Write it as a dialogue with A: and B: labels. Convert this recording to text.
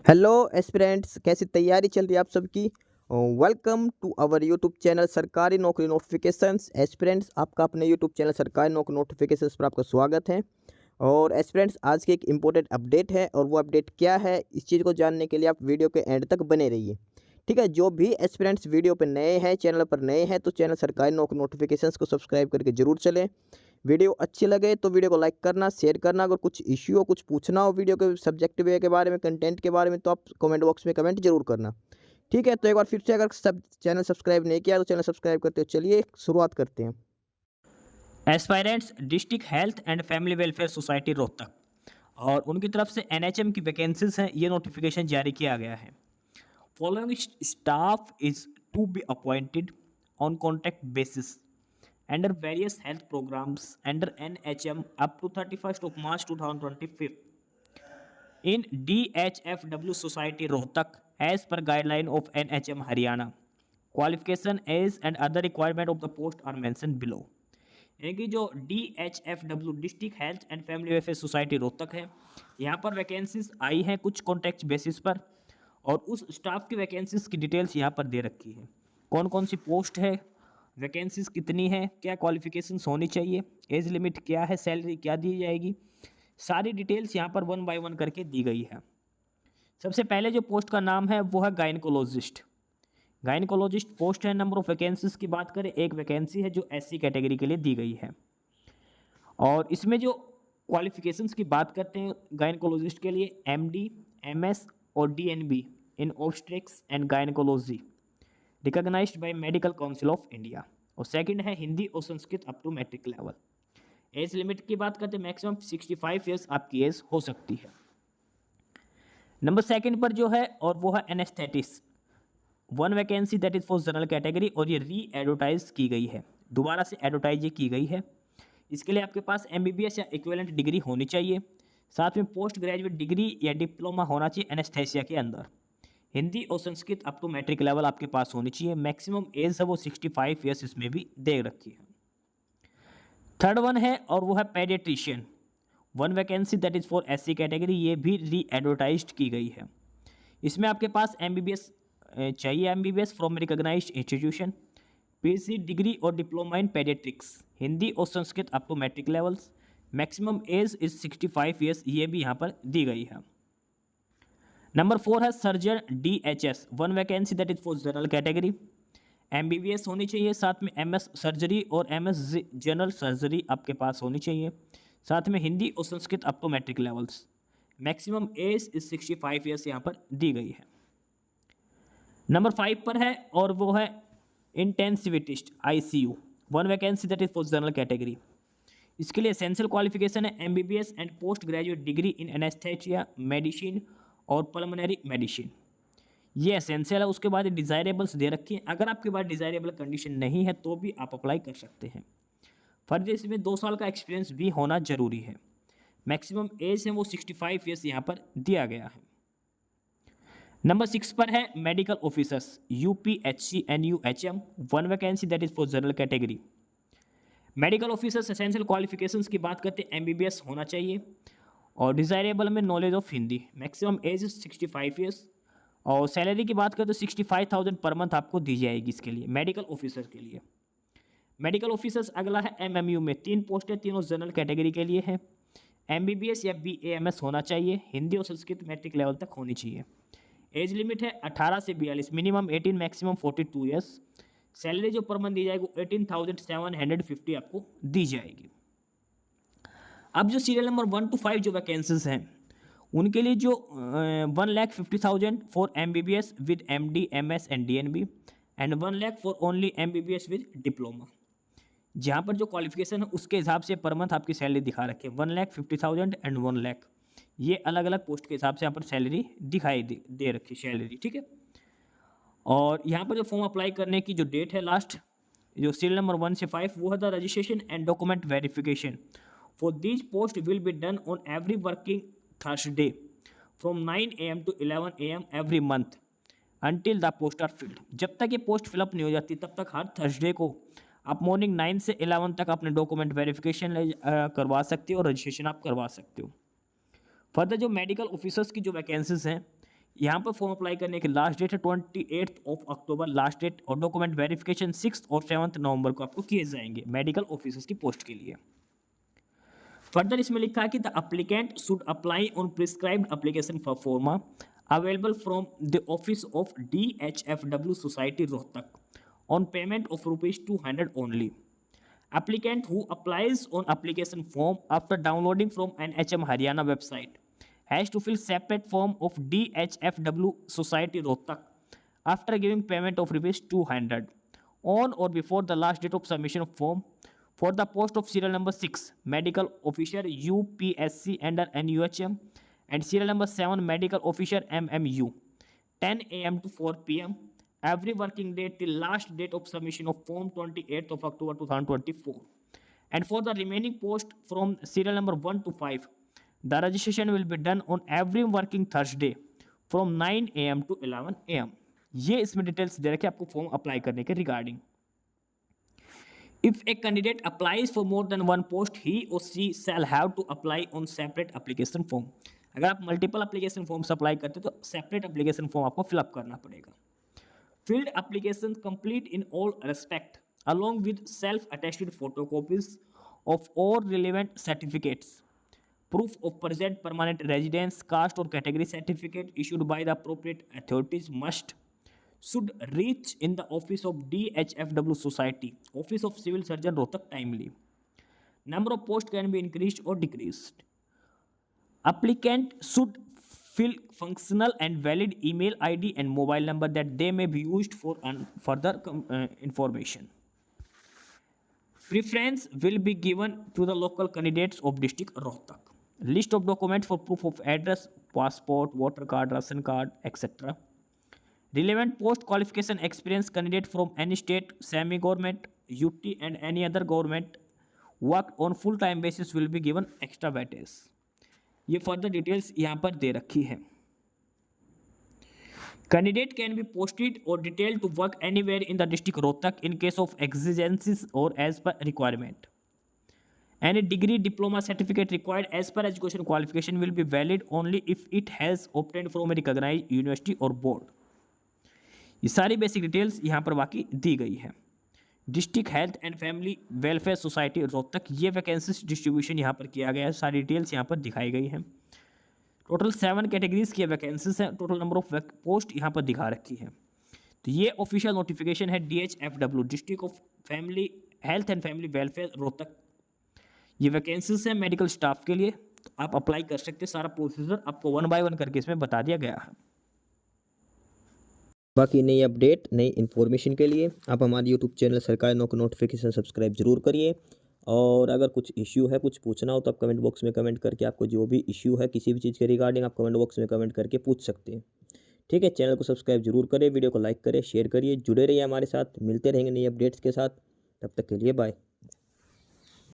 A: Hello aspirants, कैसी तैयारी चल रही है आप सबकी। Welcome to our YouTube channel सरकारी नौकरी नोटिफिकेशंस। एस्पिरेंट्स, आपका अपने यूट्यूब चैनल सरकारी नौकरी नोटिफिकेशंस पर आपका स्वागत है। और एस्पिरेंट्स, आज की एक इम्पोर्टेंट अपडेट है और वो अपडेट क्या है, इस चीज़ को जानने के लिए आप वीडियो के एंड तक बने रहिए। ठीक है, जो भी एस्पिरेंट्स वीडियो पर नए हैं, चैनल पर नए हैं, तो चैनल सरकारी नौकरी नोटिफिकेशंस को सब्सक्राइब करके जरूर चलें। वीडियो अच्छी लगे तो वीडियो को लाइक करना, शेयर करना। अगर कुछ इश्यू हो, कुछ पूछना हो वीडियो के सब्जेक्ट वे के बारे में, कंटेंट के बारे में, तो आप कमेंट बॉक्स में कमेंट जरूर करना। ठीक है, तो एक बार फिर से, अगर सब चैनल सब्सक्राइब नहीं किया तो चैनल सब्सक्राइब करते हो। चलिए शुरुआत करते हैं।
B: Aspirants district health and family welfare society Rohtak और उनकी तरफ से एनएचएम की वैकेंसीज हैं, ये नोटिफिकेशन जारी किया गया है। Following staff is to be appointed on contract basis under various health programs under NHM up to 31st of March 2025 in DHFW Society Rohtak as per guideline of NHM Haryana. Qualification, age and other requirement of the post are mentioned below. यानी कि जो DHFW district health and family welfare society Rohtak है, यहाँ पर vacancies आई हैं कुछ contract basis पर और उस स्टाफ की वैकेंसीज की डिटेल्स यहाँ पर दे रखी है। कौन कौन सी पोस्ट है, वैकेंसीज कितनी है, क्या क्वालिफिकेशंस होनी चाहिए, एज लिमिट क्या है, सैलरी क्या दी जाएगी, सारी डिटेल्स यहाँ पर वन बाय वन करके दी गई है। सबसे पहले जो पोस्ट का नाम है वो है गायनकोलॉजिस्ट। गायनकोलॉजिस्ट पोस्ट है। नंबर ऑफ वैकेंसीज की बात करें, एक वैकेंसी है जो एससी कैटेगरी के लिए दी गई है। और इसमें जो क्वालिफिकेशंस की बात करते हैं गायनकोलॉजिस्ट के लिए, एमडी, एमएस और DNB in obstetrics and gynaecology recognised by medical council of India. और सेकंड है हिंदी और Sanskrit up to matric level. Age limit की बात करते हैं, मैक्सिमम 65 ईयर्स आपकी एज हो सकती है। नंबर सेकंड पर जो है और वो है anaesthetist, one vacancy that is for general category और ये री एडवर्टाइज की गई है, दोबारा से एडवर्टाइज ये की गई है। इसके लिए आपके पास एमबीबीएस या इक्विवेलेंट डिग्री होनी चाहिए, साथ में पोस्ट ग्रेजुएट डिग्री या डिप्लोमा होना चाहिए एनेस्थेसिया के अंदर। हिंदी और Sanskrit up to matric level आपके पास होनी चाहिए। मैक्सिमम एज है वो 65 ईयर्स इसमें भी दे रखी है। थर्ड वन है और वो है paediatrician, one vacancy that is for SC category, ये भी री एडवर्टाइज की गई है। इसमें आपके पास एमबीबीएस चाहिए, MBBS from recognised institution, PG degree और डिप्लोमा इन पेडियाट्रिक्स, हिंदी और Sanskrit up to matric levels. Maximum age is 65 years, ये भी यहाँ पर दी गई है। नंबर 4 है surgeon DHS, one vacancy that is for general category, MBBS होनी चाहिए, साथ में एमएस सर्जरी और एमएस जनरल सर्जरी आपके पास होनी चाहिए, साथ में हिंदी और Sanskrit up to matric levels. Maximum age is 65 years यहाँ पर दी गई है। नंबर 5 पर है और वो है intensivist ICU, one vacancy that is for general category. इसके लिए एसेंशियल क्वालिफिकेशन है MBBS and post graduate degree in anaesthesia medicine और पल्मोनरी मेडिसिन, ये एसेंशियल है। उसके बाद डिज़ायरेबल्स दे रखी हैं, अगर आपके पास डिज़ायरेबल कंडीशन नहीं है तो भी आप अप्लाई कर सकते हैं। फर्दर इसमें 2 साल का एक्सपीरियंस भी होना जरूरी है। मैक्सिमम एज है वो 65 ईयर्स यहाँ पर दिया गया है। नंबर 6 पर है medical officers UPHC NUHM, one vacancy that is for general category. Medical officers essential qualifications की बात करते हैं, एमबीबीएस होना चाहिए और डिज़ायरेबल में knowledge of Hindi. Maximum age 65 years और सैलरी की बात करें तो 65,000 पर मंथ आपको दी जाएगी इसके लिए, मेडिकल ऑफिसर के लिए। मेडिकल ऑफिसर्स अगला है एमएमयू में, 3 पोस्टें, तीनों जनरल कैटेगरी के लिए हैं। एमबीबीएस या बीएएमएस होना चाहिए, हिंदी और संस्कृत मैट्रिक लेवल तक होनी चाहिए। एज लिमिट है 18 से 42, मिनिमम 18, मैक्सिमम 42 ईयर्स। सैलरी जो पर मंथ दी जाएगी 18,750 आपको दी जाएगी। अब जो सीरियल नंबर 1 to 5 जो वैकेंसीज हैं उनके लिए जो 1,50,000 for MBBS with MD MS and DNB and 1 lakh for only MBBS with diploma. जहाँ पर जो क्वालिफिकेशन है उसके हिसाब से पर मंथ आपकी सैलरी दिखा रखे 1,50,000 एंड 1 लाख, ये अलग अलग पोस्ट के हिसाब से यहाँ पर सैलरी दिखाई दे रखी सैलरी, ठीक है। और यहाँ पर जो फॉर्म अप्लाई करने की जो डेट है लास्ट, जो सीरियल नंबर 1 से 5, वो है the registration and document verification for these post will be done on every working Thursday from 9 AM to 11 AM every month until the post are filled. जब तक ये पोस्ट फिलअप नहीं हो जाती तब तक हर थर्सडे को आप मॉर्निंग 9 से 11 तक अपने डॉक्यूमेंट वेरिफिकेशन करवा सकते हो और रजिस्ट्रेशन आप करवा सकते हो। फर्दर जो मेडिकल ऑफिसर्स की जो वैकेंसीज हैं यहाँ पर फॉर्म अप्लाई करने की लास्ट डेट है 28 अक्टूबर लास्ट डेट, और डॉक्यूमेंट वेरिफिकेशन 6 और 7 नवंबर को आपको किए जाएंगे मेडिकल ऑफिसर्स की पोस्ट के लिए। फर्दर इसमें लिखा है कि the applicant should apply on prescribed application proforma available from the office of DHFW society Rohtak on payment of ₹200 only. Applicant who applies on application form after downloading from NHM Haryana website has to fill separate form of DHFW Society Rohtak after giving payment of ₹200 on or before the last date of submission of form for the post of serial number 6 medical officer UPSC under NUHM and serial number 7 medical officer MMU 10 a.m. to 4 p.m. every working day till last date of submission of form 28th of October 2024, and for the remaining post from serial number 1 to 5 the registration will be done on every working Thursday from 9 a.m. to 11 a.m. ये इसमें details दे रखे आपको form apply करने के regarding. If a candidate applies for more than one post, he or she shall have to apply on separate application form. अगर आप multiple application forms apply करते हो तो सेपरेट एप्लीकेशन फॉर्म आपको फिलअप करना पड़ेगा। Filled applications complete in all respect along with self-attested photocopies of all relevant certificates, proof of present permanent residence, caste or category certificate issued by the appropriate authorities should reach in the office of DHFW Society, Office of Civil Surgeon Rohtak timely. Number of posts can be increased or decreased. Applicant should fill functional and valid email ID and mobile number that they may be used for further information. Preference will be given to the local candidates of district Rohtak. List of documents for proof of address, passport, voter card, ration card, etc. Relevant post qualification experience candidate from any state, semi-government, UT and any other government worked on full-time basis will be given extra weightage. ये further details यहाँ पर दे रखी है। Candidate can be posted और detail to work anywhere in the district Rohtak in case of exigencies और as per requirement. Any degree, diploma, certificate required as per education qualification will be valid only if it has obtained from a recognized university or board. ये सारी basic details यहाँ पर बाकी दी गई है। District health and family welfare society Rohtak, ये vacancies distribution यहाँ पर किया गया है, सारी डिटेल्स यहाँ पर दिखाई गई हैं। टोटल 7 कैटेगरीज की वैकेंसीज हैं, टोटल नंबर ऑफ पोस्ट यहाँ पर दिखा रखी है। तो ये ऑफिशियल नोटिफिकेशन है DHFW district of family health and family welfare Rohtak. ये वैकेंसीज हैं मेडिकल स्टाफ के लिए, तो आप अप्लाई कर सकते हैं। सारा प्रोसीजर आपको 1 बाय 1 करके इसमें बता दिया गया है।
A: बाकी नई अपडेट नई इन्फॉर्मेशन के लिए आप हमारे यूट्यूब चैनल सरकारी नौकरी नोटिफिकेशन सब्सक्राइब जरूर करिए। और अगर कुछ इश्यू है, कुछ पूछना हो तो आप कमेंट बॉक्स में कमेंट करके आपको जो भी इश्यू है किसी भी चीज़ के रिगार्डिंग आप कमेंट बॉक्स में कमेंट करके पूछ सकते हैं। ठीक है, चैनल को सब्सक्राइब जरूर करें, वीडियो को लाइक करें, शेयर करिए, जुड़े रहिए हमारे साथ। मिलते रहेंगे नई अपडेट्स के साथ, तब तक के लिए बाय।